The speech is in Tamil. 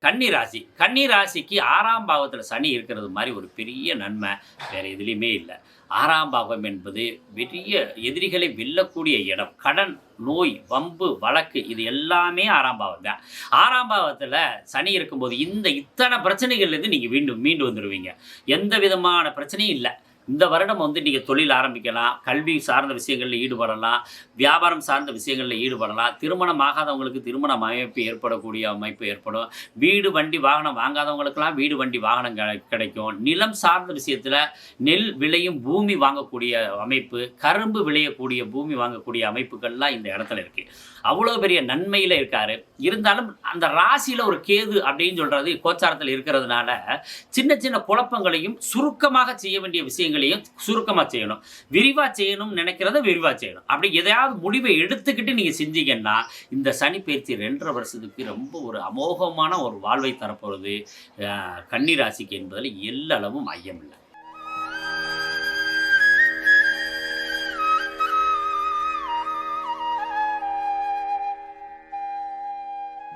கன்னி ராசி. கன்னி ராசிக்கு 6ஆம் பாவத்தில சனி இருக்கிறது மாரி ஒரு பெரிய நன்மை வேற எதுலயுமே இல்ல. 6ஆம் பாவம் என்பது பெரிய எதிரிகளை வெல்லக்கூடிய இடம். கடன், நோய், வம்பு, வழக்கு இது எல்லாமே 6ஆம் பாவம் தான். 6ஆம் பாவத்தில சனி இருக்கும்போது இத்தன பிரச்சனைகள்லேருந்து நீங்க மீண்டு வந்துருவீங்க. எந்த விதமான பிரச்சனையும் இல்ல. இந்த வருடம் நீங்க தொழில் ஆரம்பிக்கலாம், கல்வி சார்ந்த விஷயங்கள்ல ஈடுபடலாம், வியாபாரம் சார்ந்த விஷயங்கள்ல ஈடுபடலாம். திருமணம் ஆகாதவங்களுக்கு திருமண அமைப்பு ஏற்படக்கூடிய அமைப்பு ஏற்படும். வீடு, வண்டி, வாகனம் வாங்காதவங்களுக்கெல்லாம் வீடு, வண்டி, வாகனம் கிடைக்கும். நிலம் சார்ந்த விஷயத்துல நெல் விளையும் பூமி வாங்கக்கூடிய அமைப்பு, கரும்பு விளையக்கூடிய பூமி வாங்கக்கூடிய அமைப்புகள்லாம் இந்த இடத்துல இருக்கு. அவ்வளோ பெரிய நன்மையில இருக்காரு. இருந்தாலும் அந்த ராசியில ஒரு கேது அப்படின்னு சொல்றது கோச்சாரத்தில் இருக்கிறதுனால, சின்ன சின்ன குழப்பங்களையும் சுருக்கமாக செய்ய வேண்டிய விஷயங்களையும் சுருக்கமா செய்யணும். விரிவா செய்யணும்னு நினைக்கிறத விரிவா செய்யணும். அப்படி எதையாவது முடிவை எடுத்துக்கிட்டு நீங்க செஞ்சீங்கன்னா, இந்த சனி பயிற்சி 2 1/2 வருஷத்துக்கு ரொம்ப ஒரு அமோகமான ஒரு வாழ்வை தரப்போறது கன்னி ராசிக்கு என்பதில் எள்ளளவும் ஐயமில்ல.